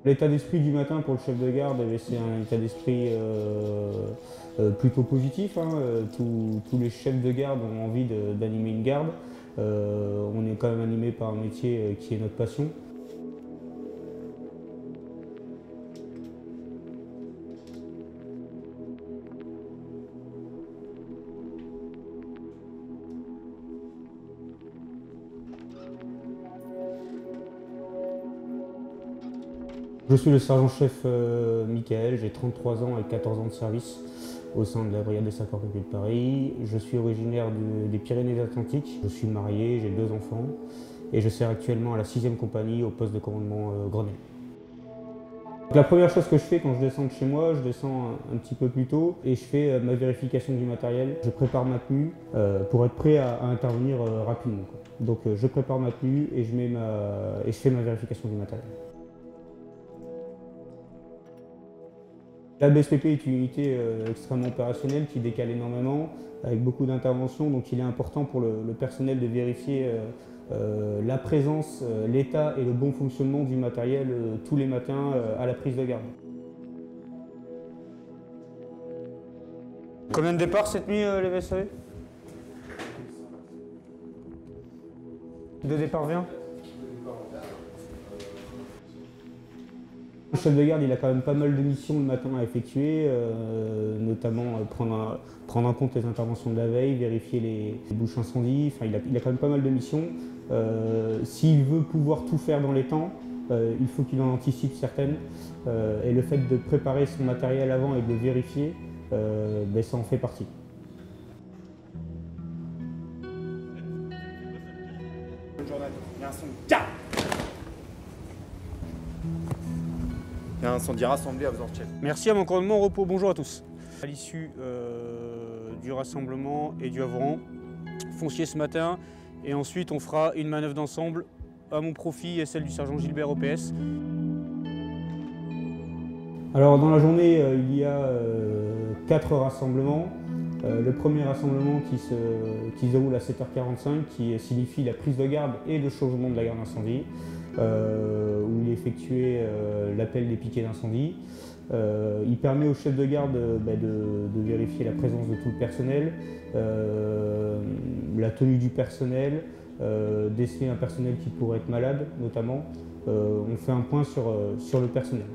L'état d'esprit du matin pour le chef de garde, c'est un état d'esprit plutôt positif, hein. Tous les chefs de garde ont envie d'animer une garde. On est quand même animé par un métier qui est notre passion. Je suis le sergent-chef Michael, j'ai 33 ans et 14 ans de service au sein de la brigade des sapeurs-pompiers de Paris. Je suis originaire des Pyrénées-Atlantiques, je suis marié, j'ai 2 enfants et je sers actuellement à la 6e compagnie au poste de commandement Grenelle. La première chose que je fais quand je descends de chez moi, je descends un petit peu plus tôt et je fais ma vérification du matériel. Je prépare ma tenue pour être prêt à intervenir rapidement, quoi. Donc je prépare ma tenue et je fais ma vérification du matériel. La BSPP est une unité extrêmement opérationnelle qui décale énormément, avec beaucoup d'interventions, donc il est important pour le personnel de vérifier la présence, l'état et le bon fonctionnement du matériel tous les matins à la prise de garde. Combien de départs cette nuit, les VSAV? 2 départs bien. Le chef de garde, il a quand même pas mal de missions le matin à effectuer, notamment prendre en compte les interventions de la veille, vérifier les bouches incendies. Enfin, il a quand même pas mal de missions. S'il veut pouvoir tout faire dans les temps, il faut qu'il en anticipe certaines. Et le fait de préparer son matériel avant et de le vérifier, ça en fait partie. Bonne journée. Il y a un son. Tiens. Il y a un incendie rassemblé à Vzorchev. Merci à mon commandement au repos. Bonjour à tous. À l'issue du rassemblement et du Avoran, foncier ce matin, et ensuite on fera une manœuvre d'ensemble à mon profit et celle du sergent Gilbert OPS. Alors dans la journée, il y a 4 rassemblements. Le premier rassemblement qui se déroule à 7h45, qui signifie la prise de garde et le changement de la garde d'incendie, où il est effectué l'appel des piquets d'incendie. Il permet au chef de garde de vérifier la présence de tout le personnel, la tenue du personnel, déceler un personnel qui pourrait être malade notamment. On fait un point sur le personnel.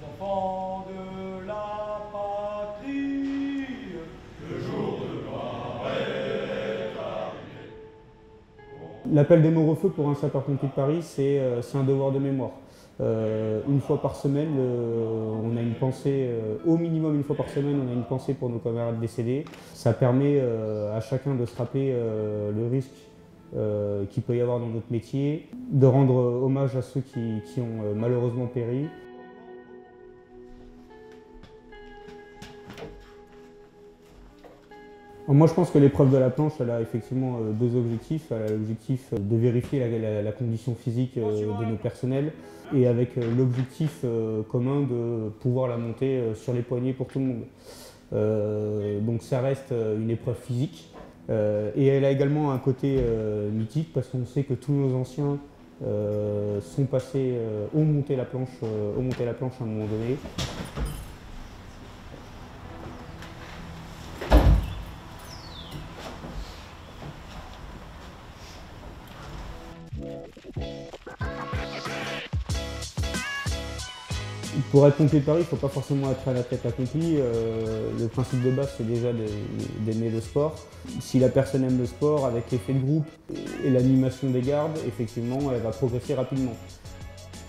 Enfants de la patrie, le jour de gloire est arrivé. L'appel des morts au feu pour un sapeur-pompier de Paris, c'est un devoir de mémoire. Une fois par semaine, on a une pensée, au minimum une fois par semaine, on a une pensée pour nos camarades décédés. Ça permet à chacun de se rappeler le risque qu'il peut y avoir dans notre métier, de rendre hommage à ceux qui ont malheureusement péri. Moi je pense que l'épreuve de la planche, elle a effectivement 2 objectifs. Elle a l'objectif de vérifier la condition physique de nos personnels et avec l'objectif commun de pouvoir la monter sur les poignets pour tout le monde. Donc ça reste une épreuve physique et elle a également un côté mythique parce qu'on sait que tous nos anciens sont passés, ont monté la planche à un moment donné. Pour être pompier de Paris, il ne faut pas forcément être à la tête accomplie. Le principe de base, c'est déjà d'aimer le sport. Si la personne aime le sport, avec l'effet de groupe et l'animation des gardes, effectivement, elle va progresser rapidement.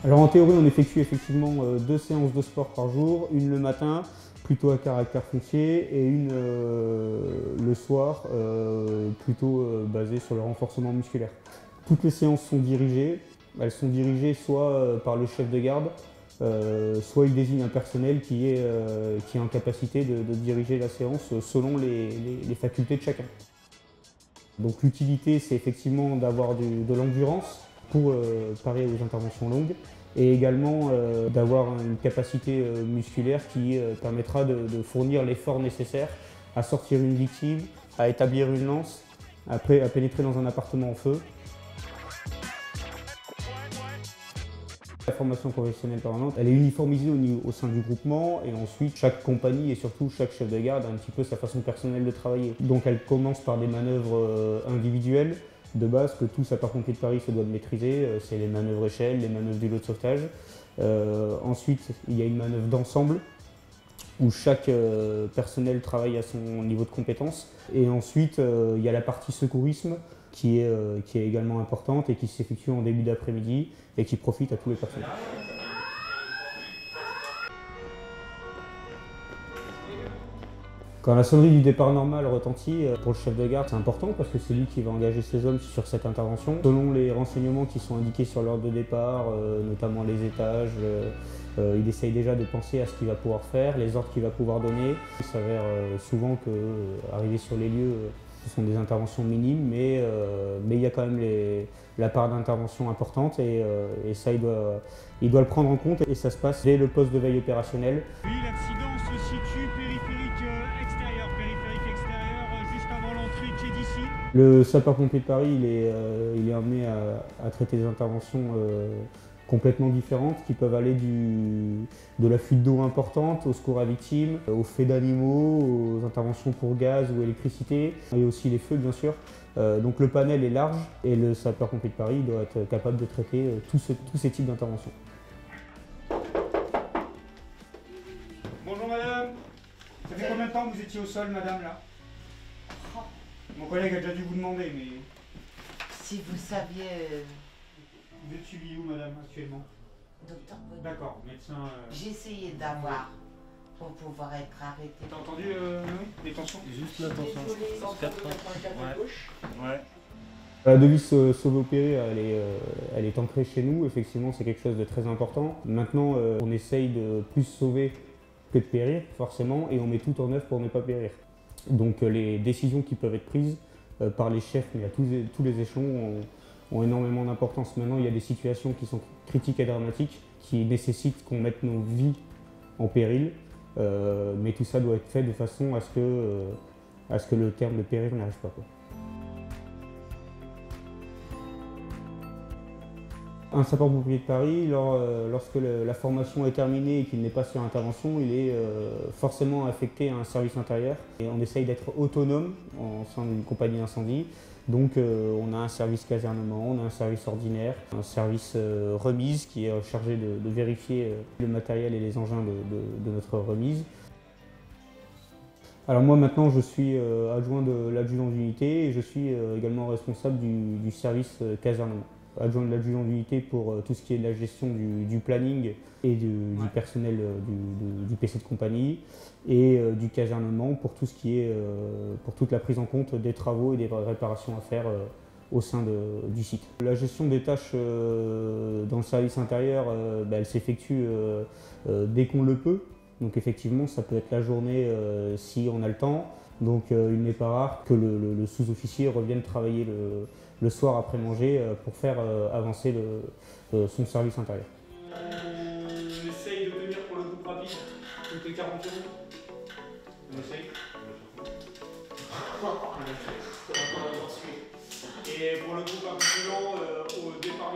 Alors en théorie, on effectue effectivement 2 séances de sport par jour, une le matin, plutôt à caractère foncier, et une le soir, plutôt basée sur le renforcement musculaire. Toutes les séances sont dirigées. Elles sont dirigées soit par le chef de garde, soit il désigne un personnel qui est en capacité de diriger la séance selon les facultés de chacun. Donc l'utilité, c'est effectivement d'avoir de l'endurance pour parer aux interventions longues et également d'avoir une capacité musculaire qui permettra de fournir l'effort nécessaire à sortir une victime, à établir une lance Après, à pénétrer dans un appartement en feu. La formation professionnelle permanente, elle est uniformisée au sein du groupement et ensuite chaque compagnie et surtout chaque chef de garde a un petit peu sa façon personnelle de travailler. Donc elle commence par des manœuvres individuelles de base que tout sapeur-pompier de Paris se doit de maîtriser, c'est les manœuvres échelles, les manœuvres du lot de sauvetage. Ensuite il y a une manœuvre d'ensemble où chaque personnel travaille à son niveau de compétence. Et ensuite il y a la partie secourisme qui est également importante et qui s'effectue en début d'après-midi et qui profite à tous les personnels. Quand la sonnerie du départ normal retentit, pour le chef de garde, c'est important parce que c'est lui qui va engager ses hommes sur cette intervention. Selon les renseignements qui sont indiqués sur l'ordre de départ, notamment les étages, il essaye déjà de penser à ce qu'il va pouvoir faire, les ordres qu'il va pouvoir donner. Il s'avère souvent qu'arriver sur les lieux, ce sont des interventions minimes, mais il y a quand même la part d'intervention importante et ça, il doit le prendre en compte et ça se passe dès le poste de veille opérationnel. Oui, l'accident se situe périphérique extérieur, juste avant l'entrée qui est d'ici. Le sapeur-pompier de Paris, il est amené à traiter des interventions complètement différentes qui peuvent aller de la fuite d'eau importante au secours à victimes, aux faits d'animaux, aux interventions pour gaz ou électricité et aussi les feux bien sûr. Donc le panel est large et le sapeur-pompier de Paris doit être capable de traiter tous ces types d'interventions. Bonjour madame. Ça fait combien de temps que vous étiez au sol, madame, là? Mon collègue a déjà dû vous demander, mais... Si vous saviez, Vous êtes suivi où, madame, actuellement? docteur Bonnet, D'accord, médecin... j'ai essayé d'avoir pour pouvoir être arrêté. T'as entendu, oui, les tensions? Juste la tension. Ouais. La devise sauver opérer, elle est ancrée chez nous. Effectivement, c'est quelque chose de très important. Maintenant, on essaye de plus sauver que de périr, forcément, et on met tout en œuvre pour ne pas périr. Donc les décisions qui peuvent être prises par les chefs, mais à tous les échelons, ont énormément d'importance. Maintenant, il y a des situations qui sont critiques et dramatiques, qui nécessitent qu'on mette nos vies en péril, mais tout ça doit être fait de façon à ce que le terme de périr n'arrive pas, quoi. Un sapeur-pompier de Paris, lorsque la formation est terminée et qu'il n'est pas sur intervention, il est forcément affecté à un service intérieur. Et on essaye d'être autonome au sein d'une compagnie incendie. Donc on a un service casernement, on a un service ordinaire, un service remise qui est chargé de vérifier le matériel et les engins de notre remise. Alors moi maintenant je suis adjoint de l'adjudant d'unité et je suis également responsable du service casernement. Adjoint de l'adjudant d'unité pour tout ce qui est de la gestion du planning et du personnel du PC de compagnie et du casernement pour tout ce qui est pour toute la prise en compte des travaux et des réparations à faire au sein du site. La gestion des tâches dans le service intérieur, elle s'effectue dès qu'on le peut. Donc effectivement ça peut être la journée si on a le temps. Donc il n'est pas rare que le sous-officier revienne travailler le soir après manger pour faire avancer son service intérieur. On essaye de tenir pour le groupe rapide toutes les 40 secondes. On essaye. Et pour le groupe un peu plus lent, au départ.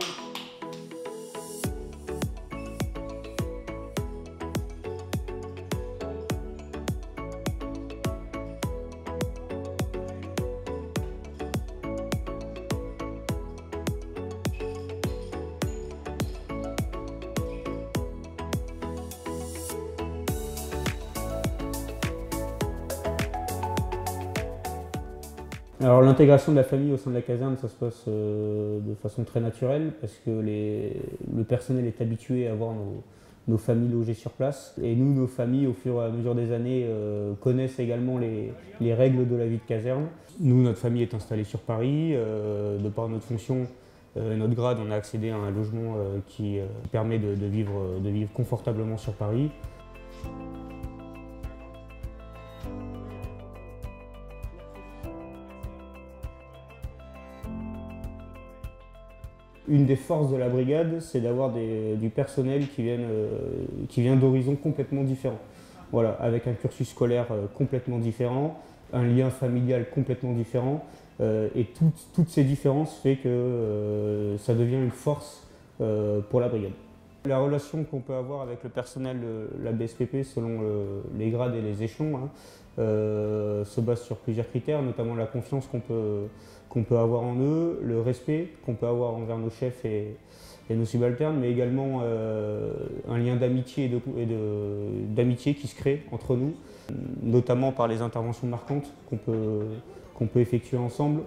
Alors l'intégration de la famille au sein de la caserne, ça se passe de façon très naturelle parce que le personnel est habitué à voir nos familles logées sur place. Et nous, nos familles, au fur et à mesure des années, connaissent également les règles de la vie de caserne. Nous, notre famille est installée sur Paris. De par notre fonction et notre grade, on a accédé à un logement qui permet de vivre confortablement sur Paris. Une des forces de la brigade, c'est d'avoir du personnel qui vient d'horizons complètement différents. Voilà, avec un cursus scolaire complètement différent, un lien familial complètement différent. Et toutes ces différences fait que ça devient une force pour la brigade. La relation qu'on peut avoir avec le personnel de la BSPP selon les grades et les échelons se base sur plusieurs critères, notamment la confiance qu'on peut avoir en eux, le respect qu'on peut avoir envers nos chefs et nos subalternes, mais également un lien d'amitié d'amitié qui se crée entre nous, notamment par les interventions marquantes qu'on peut effectuer ensemble,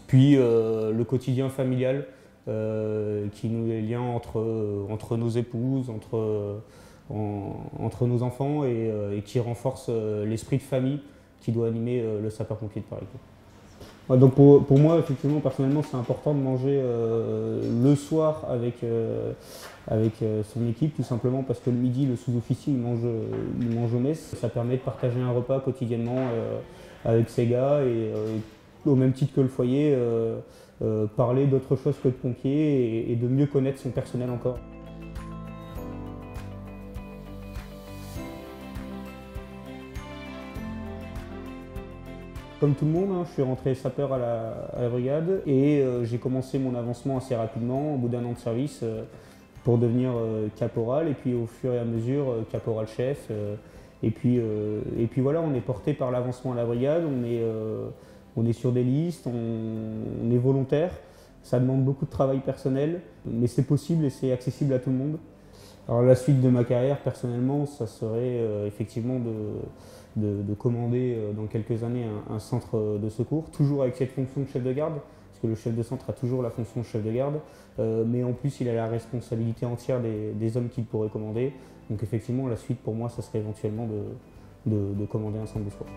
puis le quotidien familial qui nous les liens entre nos épouses, entre nos enfants et qui renforce l'esprit de famille qui doit animer le sapeur-pompier de Paris. Ouais, donc pour moi, effectivement, personnellement, c'est important de manger le soir avec son équipe, tout simplement parce que le midi, le sous-officier, il mange au mess. Ça permet de partager un repas quotidiennement avec ses gars et au même titre que le foyer, parler d'autre chose que de pompiers et de mieux connaître son personnel encore. Comme tout le monde, je suis rentré sapeur à la brigade et j'ai commencé mon avancement assez rapidement, au bout d'1 an de service, pour devenir caporal et puis au fur et à mesure caporal-chef. Et puis voilà, on est porté par l'avancement à la brigade, on est sur des listes, on est volontaire. Ça demande beaucoup de travail personnel, mais c'est possible et c'est accessible à tout le monde. Alors la suite de ma carrière, personnellement, ça serait effectivement de commander dans quelques années un centre de secours, toujours avec cette fonction de chef de garde, parce que le chef de centre a toujours la fonction de chef de garde, mais en plus il a la responsabilité entière des hommes qu'il pourrait commander. Donc effectivement, la suite pour moi, ça serait éventuellement de commander un centre de secours.